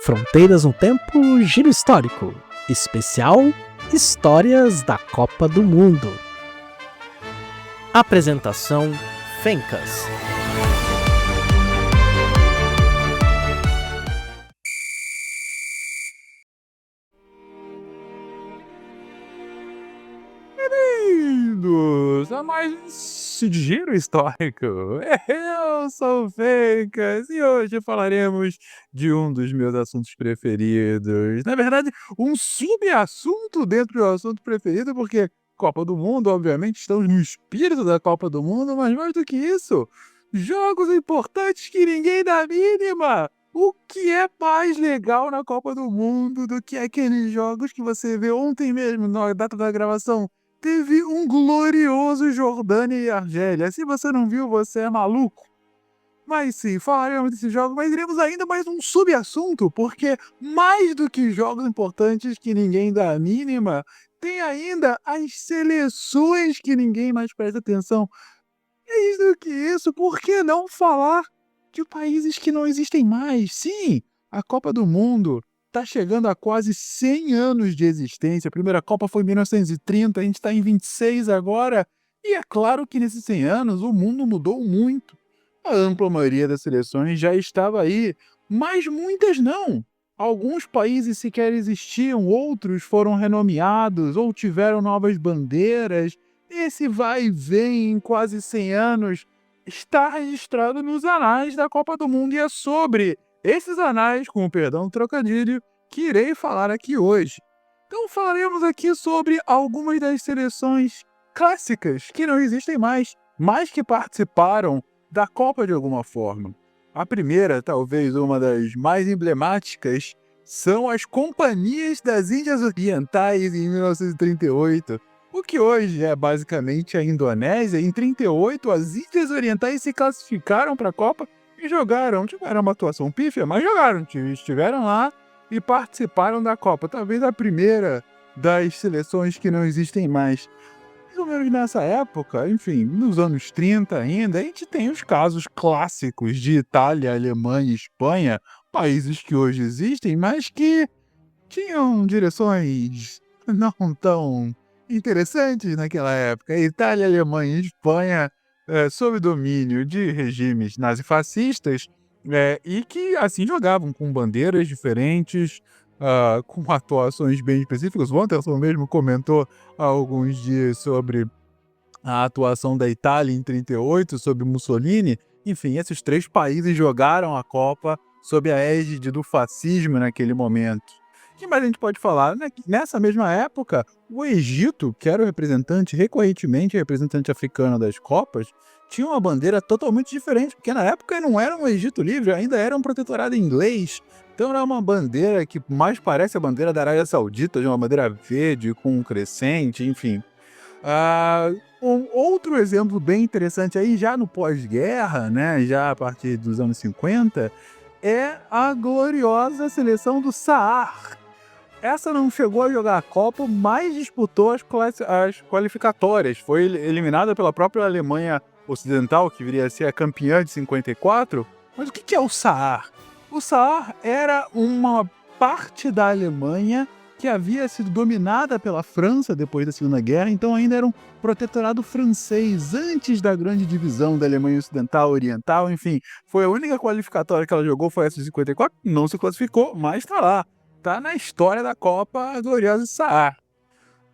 Fronteiras no Tempo, Giro Histórico. Especial Histórias da Copa do Mundo. Apresentação Fencas. Bem-vindos a mais um Giro Histórico. Eu sou o Fencas e hoje falaremos de um dos meus assuntos preferidos. Na verdade, um subassunto dentro do assunto preferido, porque Copa do Mundo, obviamente, estamos no espírito da Copa do Mundo, mas mais do que isso, jogos importantes que ninguém dá a mínima. O que é mais legal na Copa do Mundo do que aqueles jogos que você vê ontem mesmo, na data da gravação? Teve um glorioso Jordânia e Argélia. Se você não viu, você é maluco. Mas sim, falaremos desse jogo, mas iremos ainda mais um subassunto, porque mais do que jogos importantes que ninguém dá a mínima, tem ainda as seleções que ninguém mais presta atenção. Mais do que isso, por que não falar de países que não existem mais? Sim, a Copa do Mundo está chegando a quase 100 anos de existência. A primeira Copa foi em 1930, a gente está em 26 agora. E é claro que nesses 100 anos o mundo mudou muito. A ampla maioria das seleções já estava aí, mas muitas não. Alguns países sequer existiam, outros foram renomeados ou tiveram novas bandeiras. Esse vai e vem em quase 100 anos está registrado nos anais da Copa do Mundo e é sobre esses anais, com o perdão do trocadilho, que irei falar aqui hoje. Então falaremos aqui sobre algumas das seleções clássicas que não existem mais, mas que participaram da Copa de alguma forma. A primeira, talvez uma das mais emblemáticas, são as Companhias das Índias Orientais em 1938. O que hoje é basicamente a Indonésia. Em 1938, as Índias Orientais se classificaram para a Copa e jogaram. Tiveram uma atuação pífia, mas jogaram. Estiveram lá e participaram da Copa. Talvez a primeira das seleções que não existem mais. Mais ou menos nessa época, enfim, nos anos 30 ainda, a gente tem os casos clássicos de Itália, Alemanha e Espanha, países que hoje existem, mas que tinham direções não tão interessantes naquela época. Itália, Alemanha e Espanha sob domínio de regimes nazifascistas e que assim jogavam com bandeiras diferentes, com atuações bem específicas. O Wanderson mesmo comentou há alguns dias sobre a atuação da Itália em 1938, sobre Mussolini. Enfim, esses três países jogaram a Copa sob a égide do fascismo naquele momento. O que mais a gente pode falar? Nessa mesma época, o Egito, que era o representante, recorrentemente representante africano das Copas, tinha uma bandeira totalmente diferente, porque na época não era um Egito livre, ainda era um protetorado inglês. Então era uma bandeira que mais parece a bandeira da Arábia Saudita, de uma bandeira verde com um crescente, enfim. Um outro exemplo bem interessante aí, já no pós-guerra, né, já a partir dos anos 50, é a gloriosa seleção do Saar. Essa não chegou a jogar a Copa, mas disputou as qualificatórias. Foi eliminada pela própria Alemanha Ocidental, que viria a ser a campeã de 54. Mas o que é o Saar? O Saar era uma parte da Alemanha que havia sido dominada pela França depois da Segunda Guerra, então ainda era um protetorado francês antes da grande divisão da Alemanha Ocidental, Oriental, enfim. Foi a única qualificatória que ela jogou, foi essa de 54, não se classificou, mas está lá. Está na história da Copa a gloriosa Saar.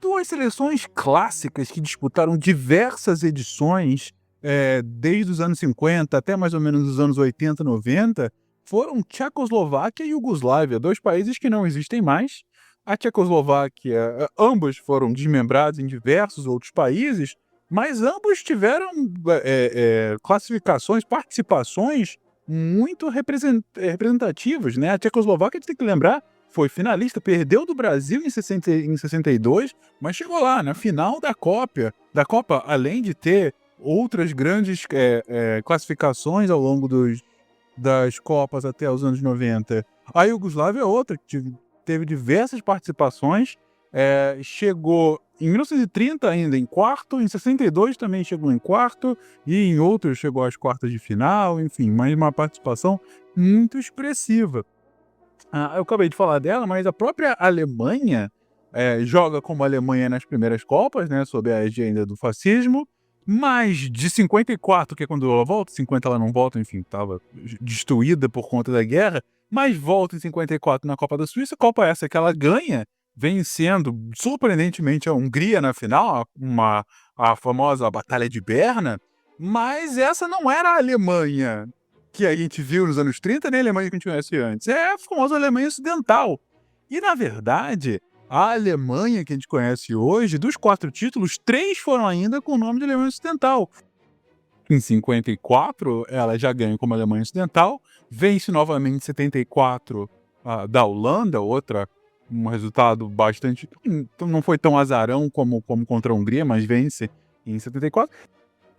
Duas seleções clássicas que disputaram diversas edições, desde os anos 50 até mais ou menos os anos 80, 90, foram Tchecoslováquia e Iugoslávia, dois países que não existem mais. A Tchecoslováquia, ambos foram desmembrados em diversos outros países, mas ambos tiveram classificações, participações muito representativas, né? A Tchecoslováquia, tem que lembrar, foi finalista, perdeu do Brasil em 62, mas chegou lá, na final da Copa, além de ter outras grandes classificações ao longo das Copas até os anos 90. A Iugoslávia é outra, que teve diversas participações, chegou em 1930 ainda em quarto, em 62 também chegou em quarto, e em outros chegou às quartas de final, enfim, mas uma participação muito expressiva. Eu acabei de falar dela, mas a própria Alemanha, joga como Alemanha nas primeiras Copas, né, sob a égide do fascismo, mas de 54, que é quando ela volta, 50 ela não volta, enfim, estava destruída por conta da guerra, mas volta em 54 na Copa da Suíça, Copa essa que ela ganha, vencendo surpreendentemente a Hungria na final, a famosa Batalha de Berna, mas essa não era a Alemanha que a gente viu nos anos 30, nem a Alemanha que a gente conhece antes. É a famosa Alemanha Ocidental. E, na verdade, a Alemanha que a gente conhece hoje, dos 4 títulos, 3 foram ainda com o nome de Alemanha Ocidental. Em 54, ela já ganha como Alemanha Ocidental, vence novamente em 74 da Holanda, um resultado bastante. Não foi tão azarão como contra a Hungria, mas vence em 74.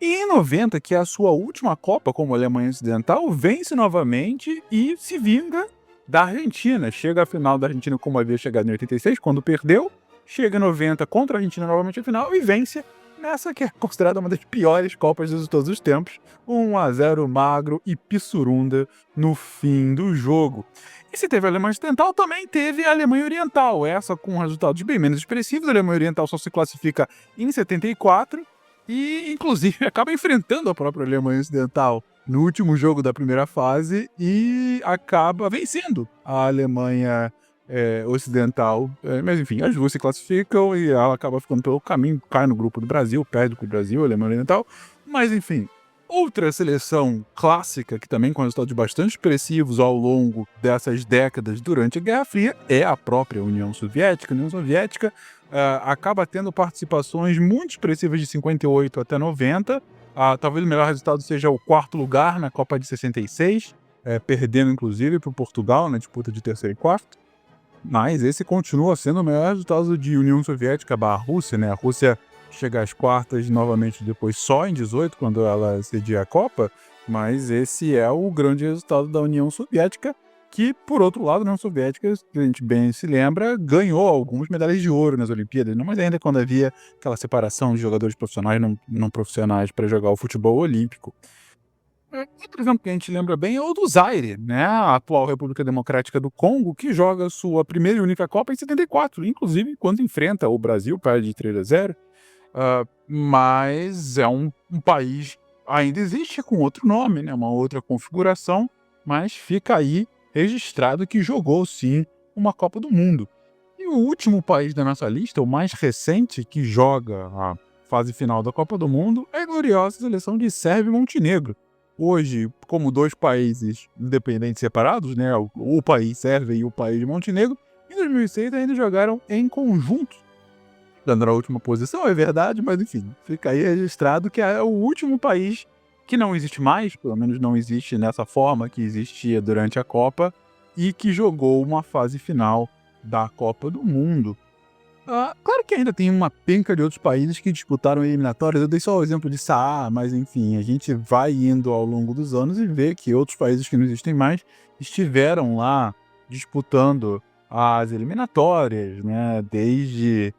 E em 90, que é a sua última Copa como Alemanha Ocidental, vence novamente e se vinga da Argentina. Chega à final da Argentina como havia chegado em 86, quando perdeu. Chega em 90 contra a Argentina novamente a final e vence nessa que é considerada uma das piores Copas de todos os tempos. 1-0 magro e pissurunda no fim do jogo. E se teve a Alemanha Ocidental, também teve a Alemanha Oriental. Essa com resultados bem menos expressivos. A Alemanha Oriental só se classifica em 74. E, inclusive, acaba enfrentando a própria Alemanha Ocidental no último jogo da primeira fase e acaba vencendo a Alemanha Ocidental. Mas, enfim, as duas se classificam e ela acaba ficando pelo caminho, cai no grupo do Brasil, perde com o Brasil, a Alemanha Oriental. Mas, enfim, outra seleção clássica, que também com resultados bastante expressivos ao longo dessas décadas durante a Guerra Fria, é a própria União Soviética. A União Soviética acaba tendo participações muito expressivas de 58 até 90. Talvez o melhor resultado seja o 4º lugar na Copa de 66, perdendo inclusive para o Portugal na disputa de 3º e 4º. Mas esse continua sendo o melhor resultado de União Soviética / Rússia, né? A Rússia chega às quartas novamente depois só em 18, quando ela cedia a Copa, mas esse é o grande resultado da União Soviética, que, por outro lado, a União Soviética, que a gente bem se lembra, ganhou algumas medalhas de ouro nas Olimpíadas, não, mas ainda quando havia aquela separação de jogadores profissionais e não profissionais para jogar o futebol olímpico. Outro exemplo que a gente lembra bem é o do Zaire, né? A atual República Democrática do Congo, que joga sua primeira e única Copa em 74, inclusive quando enfrenta o Brasil, perde de 3-0. Mas é um país, ainda existe com outro nome, né? Uma outra configuração, mas fica aí registrado que jogou sim uma Copa do Mundo. E o último país da nossa lista, o mais recente, que joga a fase final da Copa do Mundo, é a gloriosa seleção de Sérvia e Montenegro. Hoje, como 2 países independentes separados, né? O país Sérvia e o país de Montenegro, em 2006 ainda jogaram em conjunto, dando na última posição, é verdade, mas enfim, fica aí registrado que é o último país que não existe mais, pelo menos não existe nessa forma que existia durante a Copa, e que jogou uma fase final da Copa do Mundo. Claro que ainda tem uma penca de outros países que disputaram eliminatórias, eu dei só o exemplo de Saá, mas enfim, a gente vai indo ao longo dos anos e vê que outros países que não existem mais estiveram lá disputando as eliminatórias, né? Desde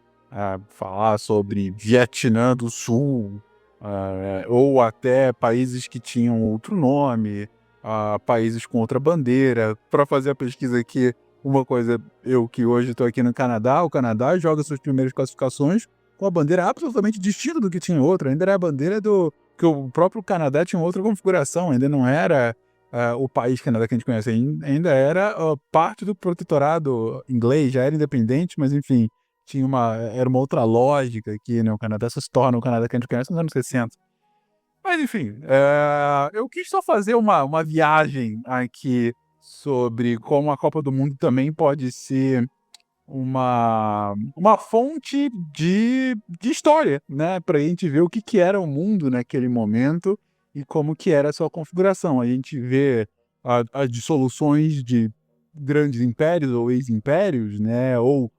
falar sobre Vietnã do Sul, ou até países que tinham outro nome, países com outra bandeira. Para fazer a pesquisa aqui, uma coisa, eu que hoje estou aqui no Canadá, o Canadá joga suas primeiras classificações com a bandeira absolutamente distinta do que tinha outra. Ainda era a bandeira que o próprio Canadá tinha outra configuração, ainda não era o país Canadá que a gente conhece, ainda era parte do protetorado inglês, já era independente, mas enfim, era uma outra lógica aqui, né? O Canadá só se torna o Canadá que a gente conhece nos anos 60. Mas enfim, eu quis só fazer uma viagem aqui sobre como a Copa do Mundo também pode ser uma fonte de história, né? Para a gente ver o que era o mundo naquele momento e como que era a sua configuração. A gente vê as dissoluções de grandes impérios ou ex-impérios, né? Ou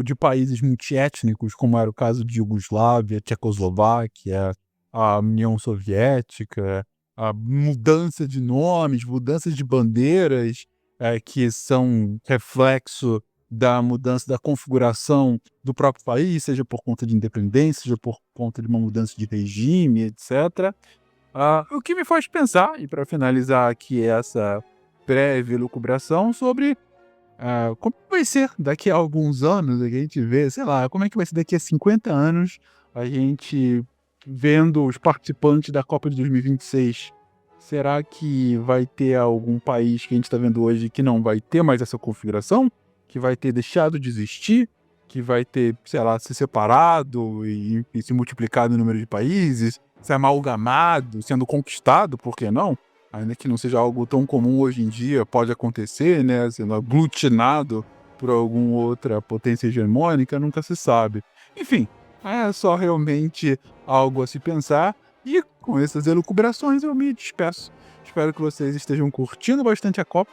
de países multiétnicos, como era o caso de Iugoslávia, Tchecoslováquia, a União Soviética, a mudança de nomes, mudança de bandeiras, que são reflexo da mudança da configuração do próprio país, seja por conta de independência, seja por conta de uma mudança de regime, etc. O que me faz pensar, e para finalizar aqui essa breve elucubração, sobre como vai ser daqui a alguns anos, a gente vê, sei lá, como é que vai ser daqui a 50 anos, a gente vendo os participantes da Copa de 2026. Será que vai ter algum país que a gente está vendo hoje que não vai ter mais essa configuração? Que vai ter deixado de existir? Que vai ter, sei lá, se separado e se multiplicado o número de países? Se amalgamado, sendo conquistado, por que não? Ainda que não seja algo tão comum hoje em dia, pode acontecer, né? Sendo aglutinado por alguma outra potência hegemônica, nunca se sabe. Enfim, é só realmente algo a se pensar. E com essas elucubrações eu me despeço. Espero que vocês estejam curtindo bastante a Copa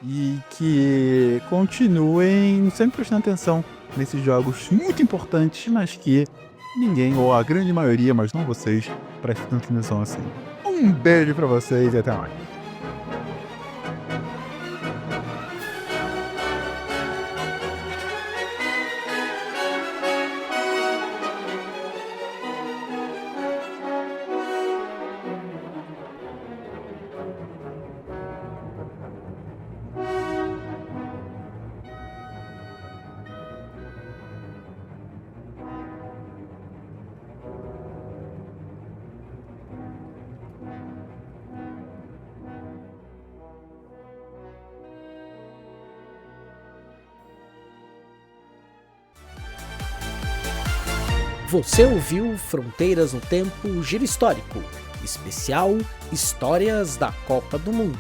e que continuem sempre prestando atenção nesses jogos muito importantes, mas que ninguém, ou a grande maioria, mas não vocês, prestem tanta atenção assim. Um beijo pra vocês e até mais. Você ouviu Fronteiras no Tempo Giro Histórico, especial Histórias da Copa do Mundo.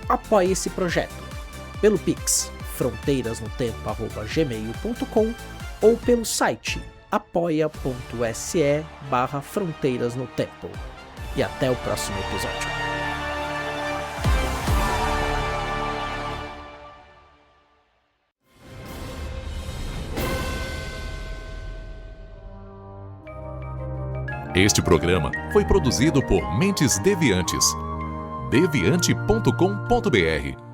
Apoie esse projeto pelo Pix fronteirasnotempo@gmail.com ou pelo site apoia.se/fronteirasnotempo. E até o próximo episódio. Este programa foi produzido por Mentes Deviantes. deviante.com.br